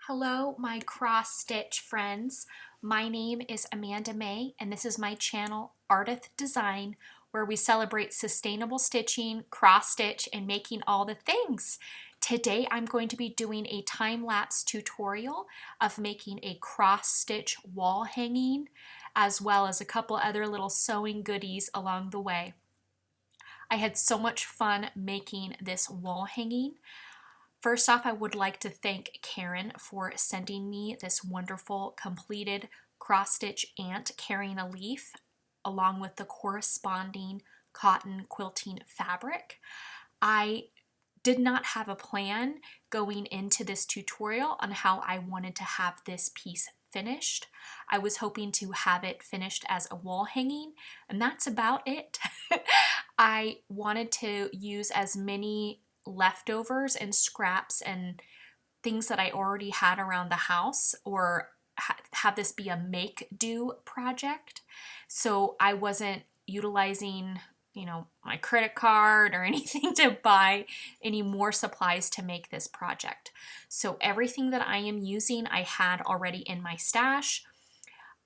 Hello, my cross stitch friends. My name is Amanda Mae, and this is my channel, Ardith Design, where we celebrate sustainable stitching, cross stitch, and making all the things. Today, I'm going to be doing a time-lapse tutorial of making a cross stitch wall hanging, as well as a couple other little sewing goodies along the way. I had so much fun making this wall hanging. First off, I would like to thank Karen for sending me this wonderful completed cross-stitch ant carrying a leaf along with the corresponding cotton quilting fabric. I did not have a plan going into this tutorial on how I wanted to have this piece finished. I was hoping to have it finished as a wall hanging, and that's about it. I wanted to use as many leftovers and scraps and things that I already had around the house, or have this be a make-do project. So I wasn't utilizing, my credit card or anything to buy any more supplies to make this project. So everything that I am using, I had already in my stash.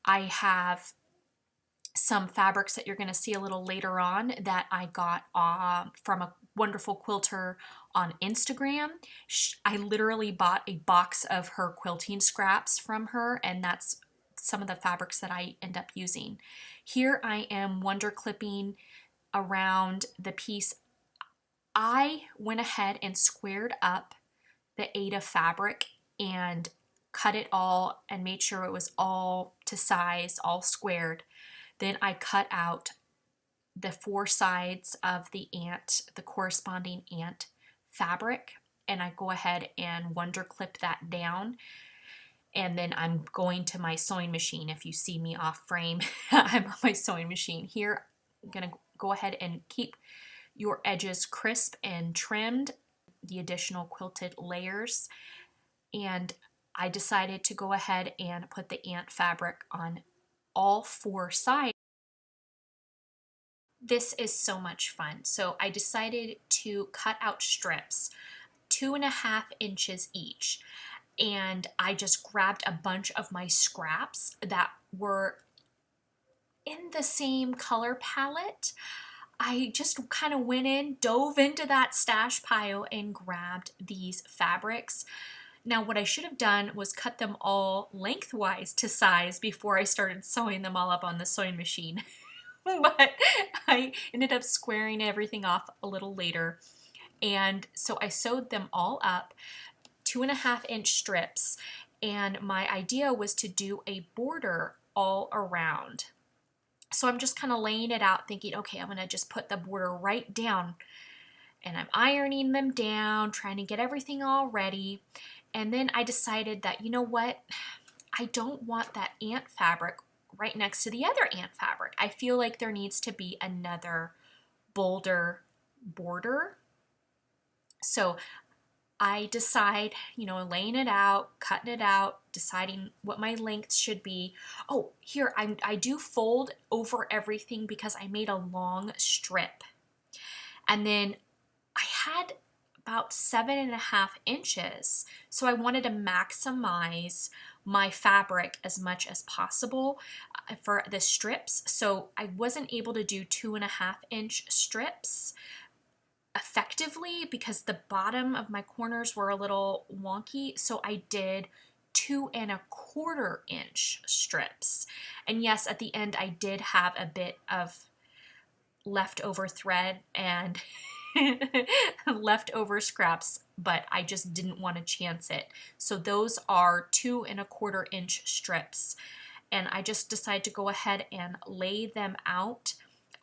I have some fabrics that you're going to see a little later on that I got from a wonderful quilter on Instagram. I literally bought a box of her quilting scraps from her, and that's some of the fabrics that I end up using. Here I am wonder clipping around the piece. I went ahead and squared up the Ada fabric and cut it all and made sure it was all to size, all squared. Then I cut out the four sides of the ant, the corresponding ant fabric, and I go ahead and wonder clip that down. And then I'm going to my sewing machine. If you see me off frame, I'm on my sewing machine. Here, I'm gonna go ahead and keep your edges crisp and trimmed, the additional quilted layers. And I decided to go ahead and put the ant fabric on all four sides. This is so much fun. So I decided to cut out strips, 2.5 inches each. And I just grabbed a bunch of my scraps that were in the same color palette. I just kind of went in, dove into that stash pile and grabbed these fabrics. Now what I should have done was cut them all lengthwise to size before I started sewing them all up on the sewing machine. But I ended up squaring everything off a little later. And so I sewed them all up, 2.5 inch strips. And my idea was to do a border all around. So I'm just kind of laying it out thinking, okay, I'm going to just put the border right down. And I'm ironing them down, trying to get everything all ready. And then I decided that, you know what? I don't want that ant fabric right next to the other ant fabric. I feel like there needs to be another bolder border. So I decide, laying it out, cutting it out, deciding what my length should be. Oh, here, I do fold over everything because I made a long strip. And then I had about 7.5 inches. So I wanted to maximize my fabric as much as possible for the strips. So I wasn't able to do 2.5 inch strips effectively because the bottom of my corners were a little wonky. So I did 2.25 inch strips. And yes, at the end I did have a bit of leftover thread and leftover scraps, but I just didn't want to chance it. So those are 2.25 inch strips. And I just decided to go ahead and lay them out.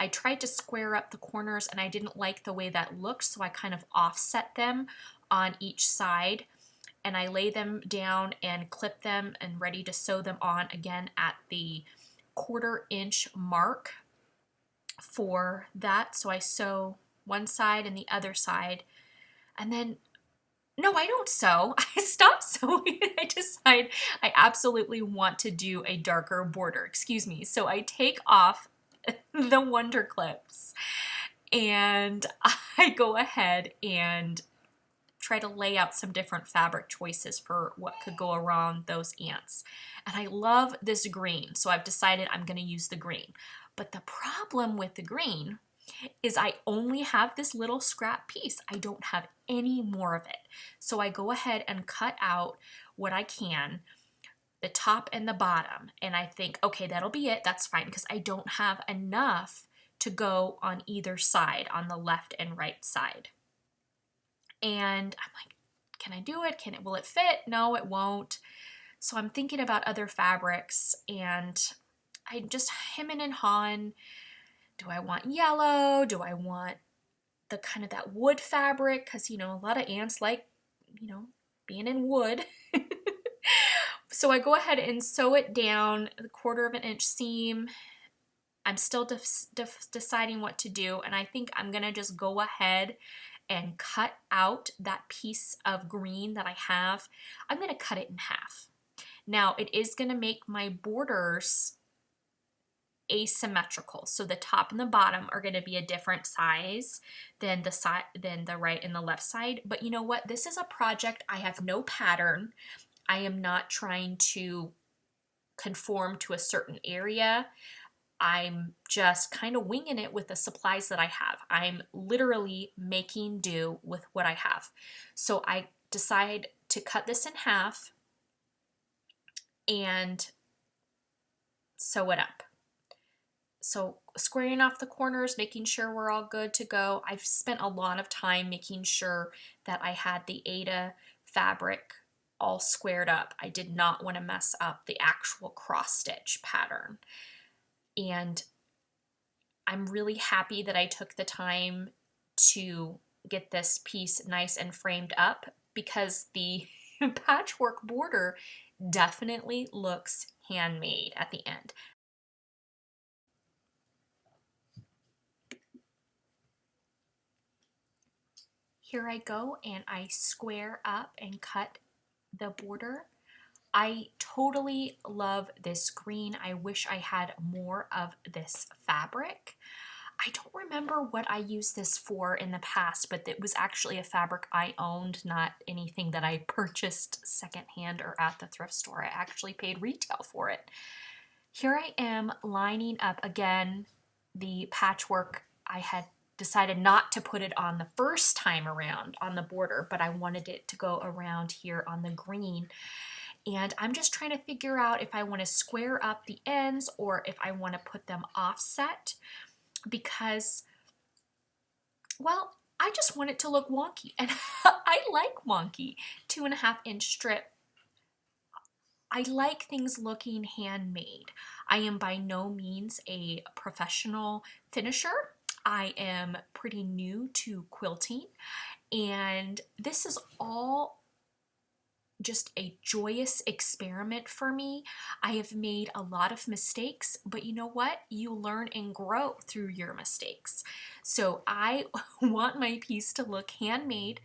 I tried to square up the corners and I didn't like the way that looked, so I kind of offset them on each side. And I lay them down and clip them and ready to sew them on again at the 1/4 inch mark for that. So I sew one side and the other side, and then no, I don't sew. I stop sewing. I decide I absolutely want to do a darker border. Excuse me. So I take off the wonder clips and I go ahead and try to lay out some different fabric choices for what could go around those ants. And I love this green, so I've decided I'm going to use the green. But the problem with the green is I only have this little scrap piece. I don't have any more of it. So I go ahead and cut out what I can, the top and the bottom, and I think, okay, that'll be it. That's fine, because I don't have enough to go on either side, on the left and right side. And I'm like, can I do it? Will it fit? No, it won't. So I'm thinking about other fabrics, and I'm just hemming and hawing. Do I want yellow? Do I want the kind of that wood fabric? Because, you know, a lot of ants like, you know, being in wood. So I go ahead and sew it down a 1/4 inch seam. I'm still deciding what to do, and I think I'm gonna just go ahead and cut out that piece of green that I have. I'm gonna cut it in half. Now it is gonna make my borders asymmetrical, so the top and the bottom are going to be a different size than the right and the left side. But you know what? This is a project. I have no pattern. I am not trying to conform to a certain area. I'm just kind of winging it with the supplies that I have. I'm literally making do with what I have. So I decide to cut this in half and sew it up. So squaring off the corners, making sure we're all good to go. I've spent a lot of time making sure that I had the Aida fabric all squared up. I did not want to mess up the actual cross stitch pattern. And I'm really happy that I took the time to get this piece nice and framed up, because the patchwork border definitely looks handmade at the end. Here I go, and I square up and cut the border. I totally love this green. I wish I had more of this fabric. I don't remember what I used this for in the past, but it was actually a fabric I owned, not anything that I purchased secondhand or at the thrift store. I actually paid retail for it. Here I am lining up again the patchwork. I had decided not to put it on the first time around on the border, but I wanted it to go around here on the green. And I'm just trying to figure out if I want to square up the ends or if I want to put them offset, because, well, I just want it to look wonky, and I like wonky 2.5 inch strip. I like things looking handmade. I am by no means a professional finisher. I am pretty new to quilting, and this is all just a joyous experiment for me. I have made a lot of mistakes, but you know what? You learn and grow through your mistakes. So I want my piece to look handmade,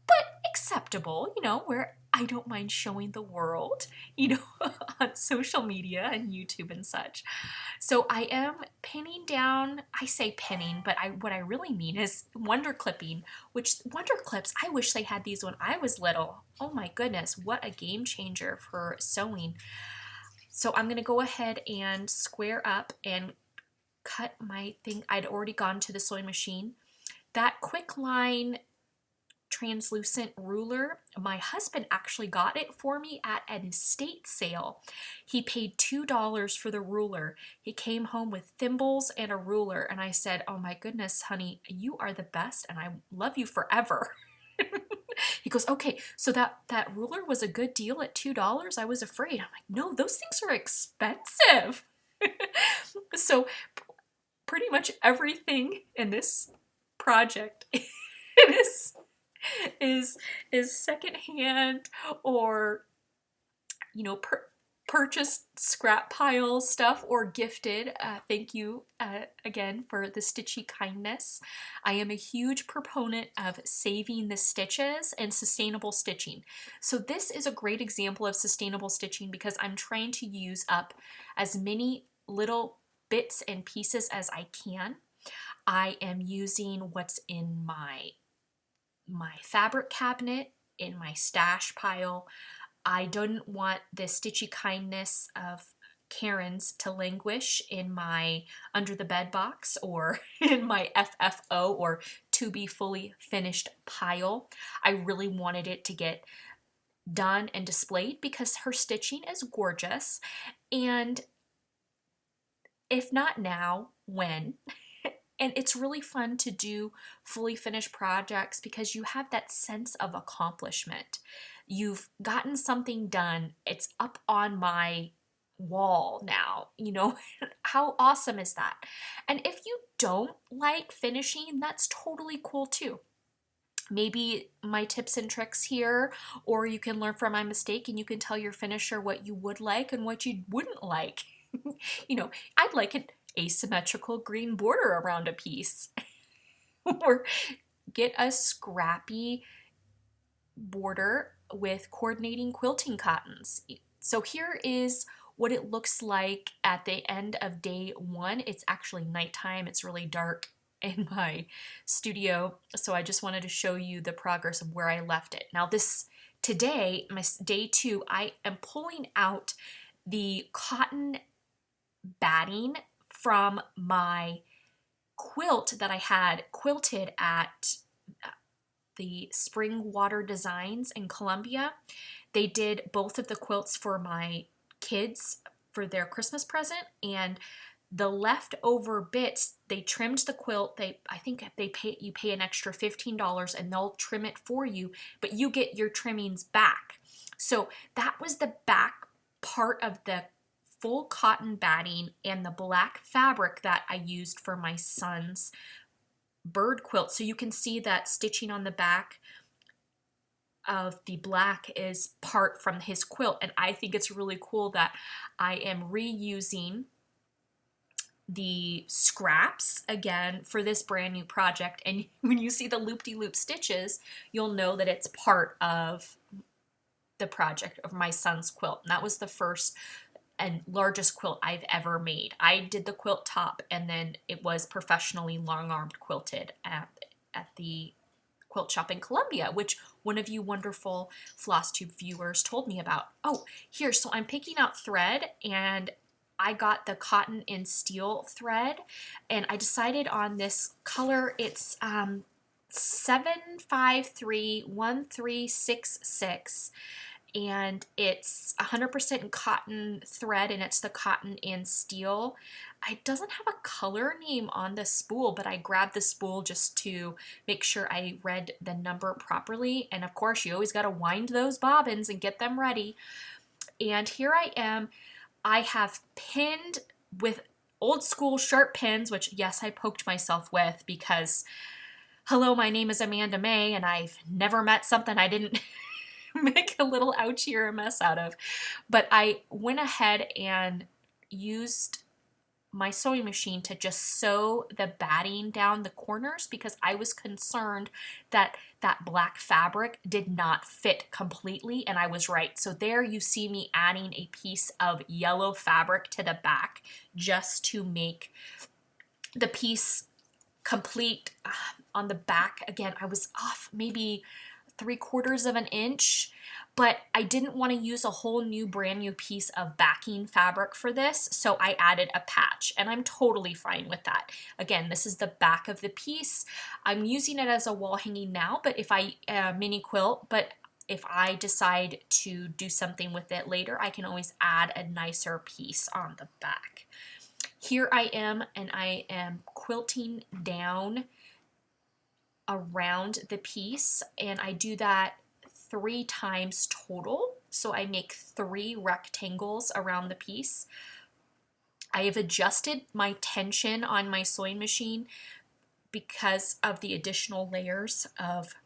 but acceptable, you know, where I don't mind showing the world, you know, on social media and YouTube and such. So I am pinning down, I say pinning, but what I really mean is wonder clipping, which wonder clips, I wish they had these when I was little. Oh my goodness, what a game changer for sewing. So I'm gonna go ahead and square up and cut my thing. I'd already gone to the sewing machine. That quick line translucent ruler, my husband actually got it for me at an estate sale. He paid $2 for the ruler. He came home with thimbles and a ruler, and I said, oh my goodness, honey, you are the best and I love you forever. He goes, okay, so that ruler was a good deal at $2? I was afraid. I'm like, no, those things are expensive. So pretty much everything in this project is secondhand or, you know, purchased scrap pile stuff or gifted. Thank you again for the stitchy kindness. I am a huge proponent of saving the stitches and sustainable stitching. So this is a great example of sustainable stitching because I'm trying to use up as many little bits and pieces as I can. I am using what's in my my fabric cabinet, in my stash pile. I don't want the stitchy kindness of Karen's to languish in my under the bed box or in my FFO or to be fully finished pile. I really wanted it to get done and displayed because her stitching is gorgeous. And if not now, when? And it's really fun to do fully finished projects because you have that sense of accomplishment. You've gotten something done. It's up on my wall now, you know. How awesome is that? And if you don't like finishing, that's totally cool too. Maybe my tips and tricks here, or you can learn from my mistake and you can tell your finisher what you would like and what you wouldn't like. You know, I'd like an asymmetrical green border around a piece. Or get a scrappy border with coordinating quilting cottons. So here is what it looks like at the end of day one. It's actually nighttime. It's really dark in my studio, so I just wanted to show you the progress of where I left it. Now today, my day two, I am pulling out the cotton batting from my quilt that I had quilted at the Spring Water Designs in Columbia. They did both of the quilts for my kids for their Christmas present, and the leftover bits, they trimmed the quilt. I think you pay an extra $15 and they'll trim it for you, but you get your trimmings back. So that was the back part of the full cotton batting and the black fabric that I used for my son's bird quilt. So you can see that stitching on the back of the black is part from his quilt. And I think it's really cool that I am reusing the scraps again for this brand new project. And when you see the loop-de-loop stitches, you'll know that it's part of the project of my son's quilt. And that was the first and largest quilt I've ever made. I did the quilt top, and then it was professionally long-armed quilted at the quilt shop in Columbia, which one of you wonderful Flosstube viewers told me about. Oh, here, so I'm picking out thread, and I got the cotton and steel thread, and I decided on this color. It's 7531366, and it's 100% cotton thread, and it's the cotton and steel. It doesn't have a color name on the spool, but I grabbed the spool just to make sure I read the number properly. And of course, you always got to wind those bobbins and get them ready. And here I am. I have pinned with old school sharp pins, which yes, I poked myself with because, hello, my name is Amanda Mae, and I've never met something I didn't make a little ouchie or a mess out of. But I went ahead and used my sewing machine to just sew the batting down the corners because I was concerned that that black fabric did not fit completely, and I was right. So there you see me adding a piece of yellow fabric to the back just to make the piece complete. On the back, again, I was off maybe 3/4 of an inch, but I didn't want to use a whole new brand new piece of backing fabric for this, so I added a patch, and I'm totally fine with that. Again, this is the back of the piece. I'm using it as a wall hanging now, but if I mini quilt, but if I decide to do something with it later, I can always add a nicer piece on the back. Here I am, and I am quilting down around the piece, and I do that 3 times total. So I make 3 rectangles around the piece. I have adjusted my tension on my sewing machine because of the additional layers of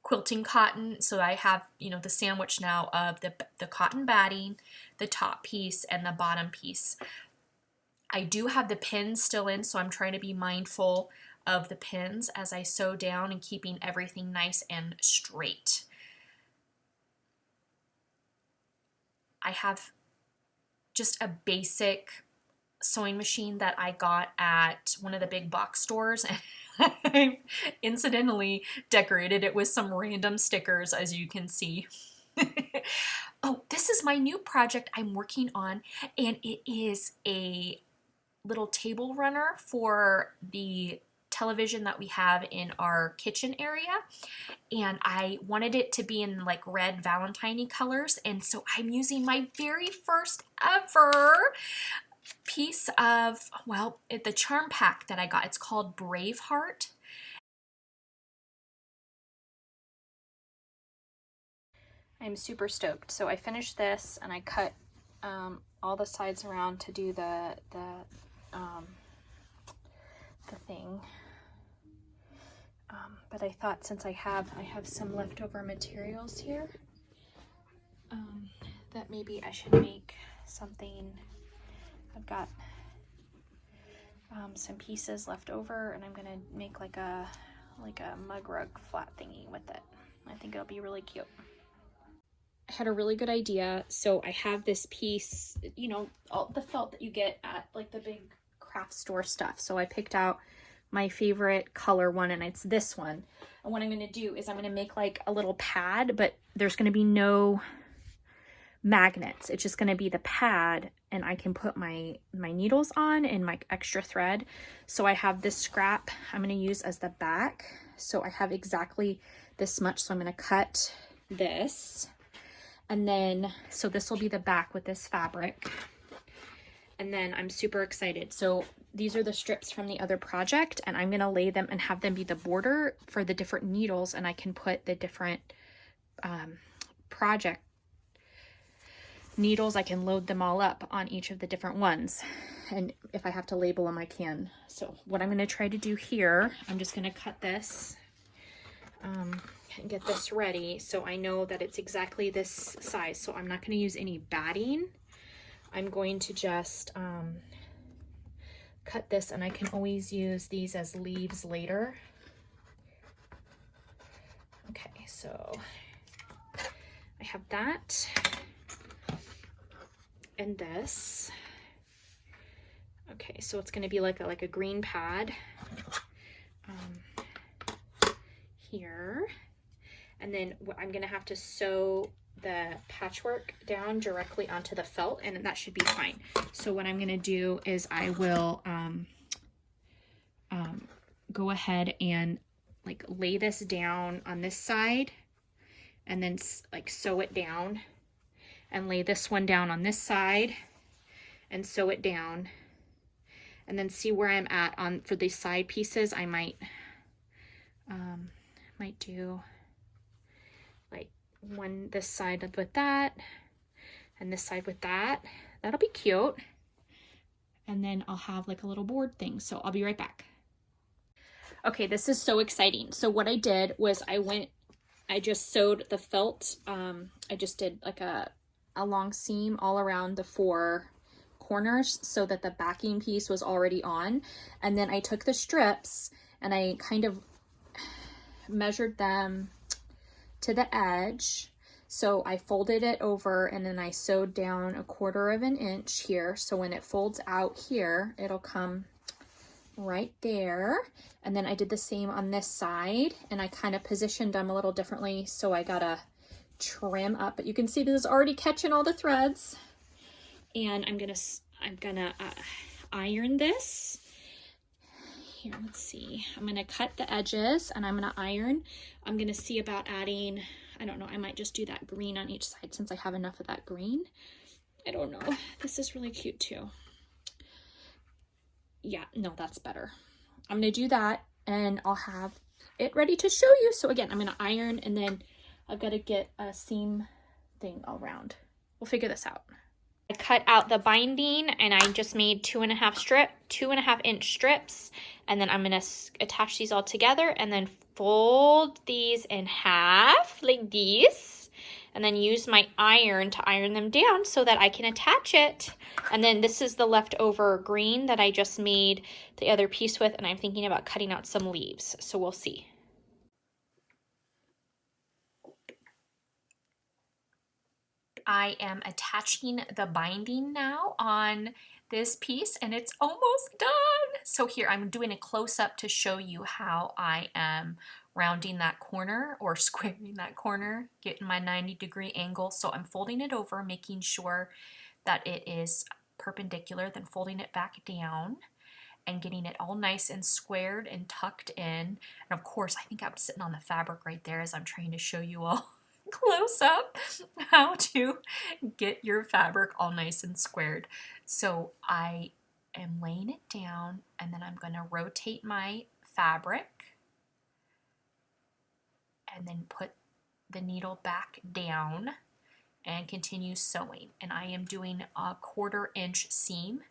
quilting cotton. So I have, the sandwich now of the cotton batting, the top piece, and the bottom piece. I do have the pins still in, so I'm trying to be mindful of the pins as I sew down and keeping everything nice and straight. I have just a basic sewing machine that I got at one of the big box stores, and I incidentally decorated it with some random stickers, as you can see. Oh, this is my new project I'm working on, and it is a little table runner for the television that we have in our kitchen area, and I wanted it to be in like red Valentine-y colors, and so I'm using my very first ever piece of, well, the charm pack that I got. It's called Braveheart. I'm super stoked. So I finished this and I cut all the sides around to do the thing. But I thought, since I have some leftover materials here, that maybe I should make something. I've got some pieces left over, and I'm gonna make like a mug rug flat thingy with it. I think it'll be really cute. I had a really good idea. So I have this piece, you know, all the felt that you get at like the big craft store stuff. So I picked out my favorite color one, and it's this one. And what I'm going to do is I'm going to make like a little pad, but there's going to be no magnets. It's just going to be the pad, and I can put my needles on and my extra thread. So I have this scrap I'm going to use as the back. So I have exactly this much. So I'm going to cut this, and then so this will be the back with this fabric. And then I'm super excited. So these are the strips from the other project, and I'm gonna lay them and have them be the border for the different needles, and I can put the different project needles, I can load them all up on each of the different ones. And if I have to label them, I can. So what I'm gonna try to do here, I'm just gonna cut this and get this ready so I know that it's exactly this size. So I'm not gonna use any batting. I'm going to just cut this, and I can always use these as leaves later. Okay, so I have that and this. Okay, so it's going to be like a green pad here, and then I'm going to have to sew the patchwork down directly onto the felt, and that should be fine. So what I'm going to do is I will go ahead and like lay this down on this side, and then like sew it down, and lay this one down on this side and sew it down, and then see where I'm at on for these side pieces. I might do like one this side with that and this side with that. That'll be cute. And then I'll have like a little board thing. So I'll be right back. Okay, this is so exciting. So what I did was I just sewed the felt. I just did like a long seam all around the 4 corners so that the backing piece was already on. And then I took the strips and I kind of measured them to the edge. So I folded it over, and then I sewed down 1/4 of an inch here. So when it folds out here, it'll come right there. And then I did the same on this side, and I kind of positioned them a little differently. So I gotta trim up, but you can see this is already catching all the threads. And I'm gonna iron this. Here, let's see. I'm gonna cut the edges and I'm gonna iron. I'm gonna see about adding, I don't know, I might just do that green on each side since I have enough of that green. I don't know. This is really cute too. Yeah, no, that's better. I'm gonna do that and I'll have it ready to show you. So again, I'm gonna iron, and then I've got to get a seam thing all around. We'll figure this out. I cut out the binding, and I just made 2.5 inch strips, and then I'm gonna attach these all together and then fold these in half like these, and then use my iron to iron them down so that I can attach it. And then this is the leftover green that I just made the other piece with, and I'm thinking about cutting out some leaves, so we'll see. I am attaching the binding now on this piece, and it's almost done. So here I'm doing a close-up to show you how I am rounding that corner or squaring that corner, getting my 90-degree angle. So I'm folding it over, making sure that it is perpendicular, then folding it back down and getting it all nice and squared and tucked in. And of course, I think I'm sitting on the fabric right there as I'm trying to show you all close up how to get your fabric all nice and squared. So I am laying it down, and then I'm going to rotate my fabric and then put the needle back down and continue sewing. And I am doing a 1/4 inch seam.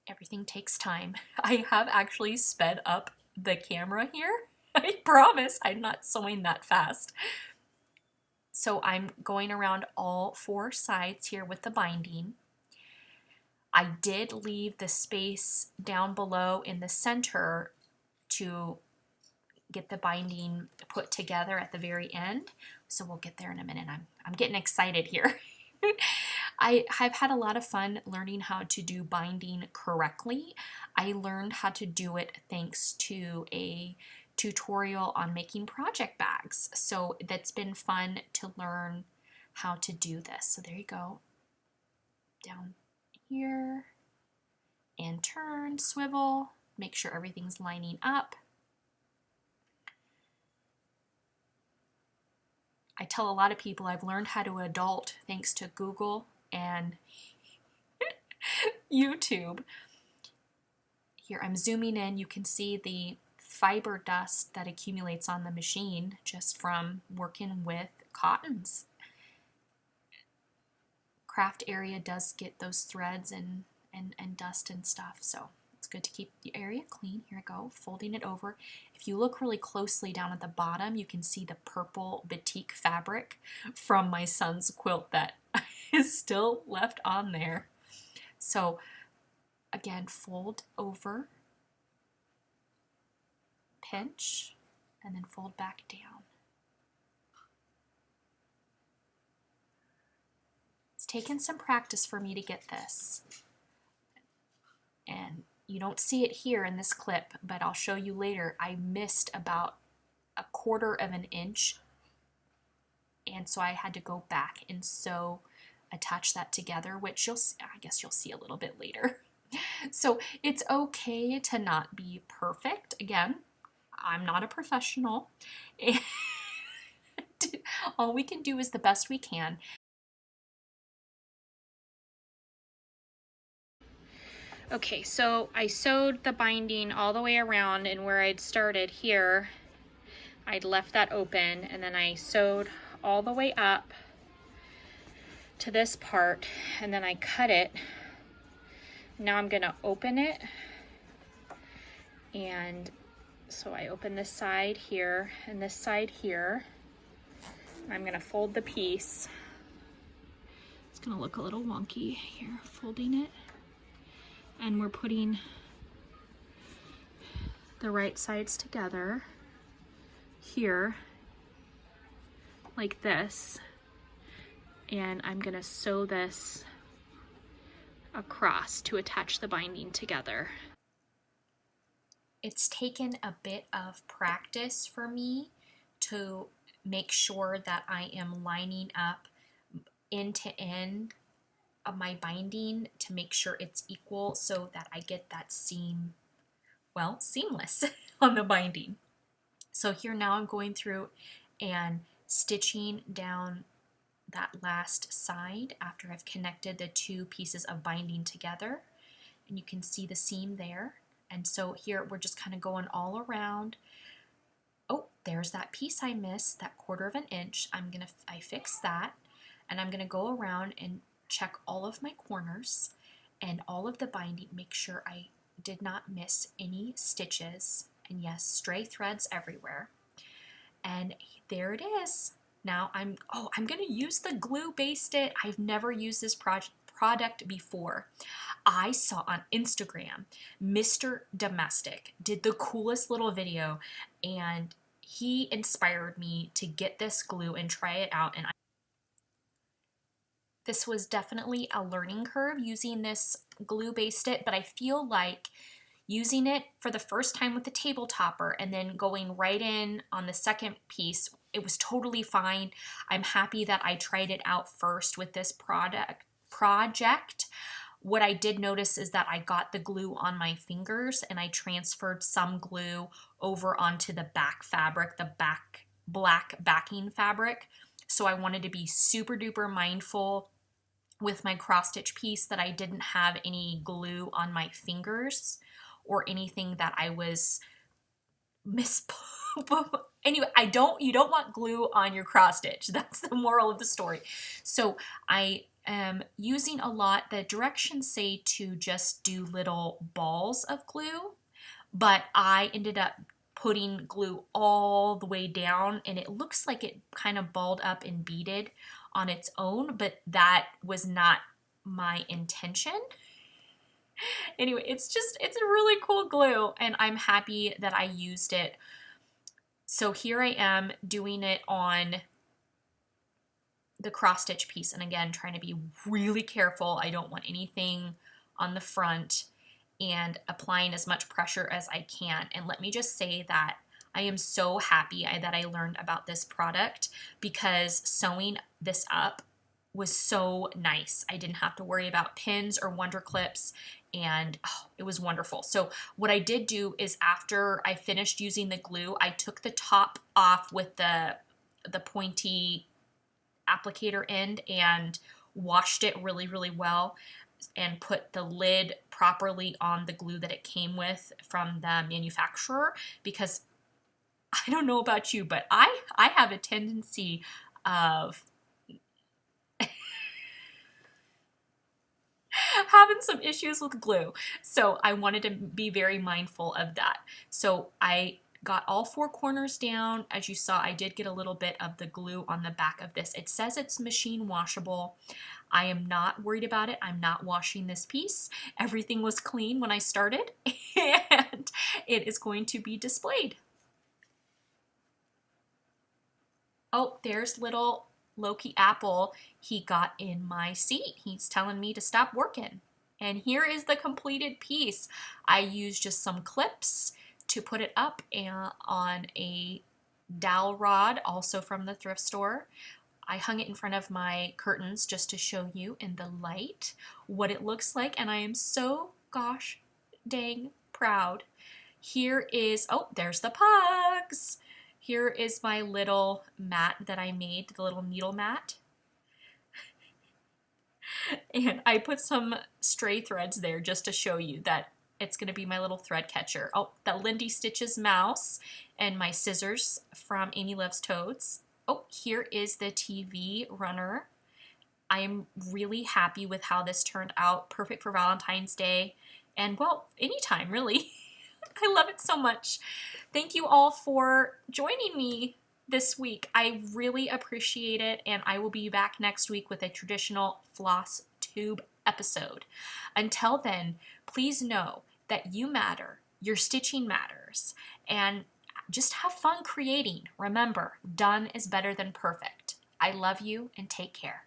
Everything takes time. I have actually sped up the camera here. I promise I'm not sewing that fast. So I'm going around all 4 sides here with the binding. I did leave the space down below in the center to get the binding put together at the very end. So we'll get there in a minute. I'm getting excited here. I have had a lot of fun learning how to do binding correctly. I learned how to do it thanks to a tutorial on making project bags. So that's been fun to learn how to do this. So there you go. Down here and turn, swivel, make sure everything's lining up. I tell a lot of people I've learned how to adult thanks to Google and YouTube. Here I'm zooming in. You can see the fiber dust that accumulates on the machine just from working with cottons. Craft area does get those threads and dust and stuff, so it's good to keep the area clean. Here I go, folding it over. If you look really closely down at the bottom, you can see the purple batik fabric from my son's quilt that is still left on there. So again, fold over, pinch, and then fold back down. It's taken some practice for me to get this. And you don't see it here in this clip, but I'll show you later. I missed about 1/4 of an inch, and so I had to go back and sew, attach that together, which I guess you'll see a little bit later. So it's okay to not be perfect. Again, I'm not a professional. All we can do is the best we can. Okay, so I sewed the binding all the way around, and where I'd started here, I'd left that open, and then I sewed all the way up to this part, and then I cut it. Now I'm gonna open it, and so I open this side here and this side here. I'm gonna fold the piece. It's gonna look a little wonky here, folding it. And we're putting the right sides together here, like this. And I'm gonna sew this across to attach the binding together. It's taken a bit of practice for me to make sure that I am lining up end to end of my binding to make sure it's equal so that I get that seam, well, seamless on the binding. So here now I'm going through and stitching down that last side after I've connected the 2 pieces of binding together, and you can see the seam there. And so here we're just kind of going all around. Oh, there's that piece I missed, that 1/4 of an inch. I fixed that, and I'm gonna go around and check all of my corners and all of the binding, make sure I did not miss any stitches, and yes, stray threads everywhere. And there it is. Now I'm gonna use the glue based it. I've never used this product before. I saw on Instagram, Mr. Domestic did the coolest little video, and he inspired me to get this glue and try it out. And This was definitely a learning curve using this glue-based stick, but I feel like using it for the first time with the table topper and then going right in on the second piece, it was totally fine. I'm happy that I tried it out first with this project. What I did notice is that I got the glue on my fingers and I transferred some glue over onto the back fabric, the black backing fabric. So I wanted to be super duper mindful with my cross stitch piece that I didn't have any glue on my fingers or anything that I was anyway, you don't want glue on your cross stitch. That's the moral of the story. So I am using a lot. The directions say to just do little balls of glue, but I ended up putting glue all the way down and it looks like it kind of balled up and beaded on its own, but that was not my intention. Anyway, it's a really cool glue and I'm happy that I used it. So here I am doing it on the cross stitch piece, and again, trying to be really careful. I don't want anything on the front, and applying as much pressure as I can. And let me just say that I am so happy that I learned about this product, because sewing this up was so nice. I didn't have to worry about pins or wonder clips, and it was wonderful. So what I did do is after I finished using the glue, I took the top off with the pointy applicator end and washed it really, really well and put the lid properly on the glue that it came with from the manufacturer, because I don't know about you, but I have a tendency of having some issues with glue. So I wanted to be very mindful of that. So I got all four corners down. As you saw, I did get a little bit of the glue on the back of this. It says it's machine washable. I am not worried about it. I'm not washing this piece. Everything was clean when I started, and it is going to be displayed. Oh, there's little Loki Apple. He got in my seat. He's telling me to stop working. And here is the completed piece. I used just some clips to put it up on a dowel rod, also from the thrift store. I hung it in front of my curtains just to show you in the light what it looks like, and I am so gosh dang proud. Here is, oh, there's the pugs. Here is my little mat that I made, the little needle mat. And I put some stray threads there just to show you that it's going to be my little thread catcher. Oh, the Lindy Stitches mouse and my scissors from Amy Loves Toads. Oh, here is the TV runner. I am really happy with how this turned out. Perfect for Valentine's Day. And well, anytime really. I love it so much. Thank you all for joining me this week. I really appreciate it, and I will be back next week with a traditional Flosstube episode. Until then, please know that you matter, your stitching matters, and just have fun creating. Remember, done is better than perfect. I love you, and take care.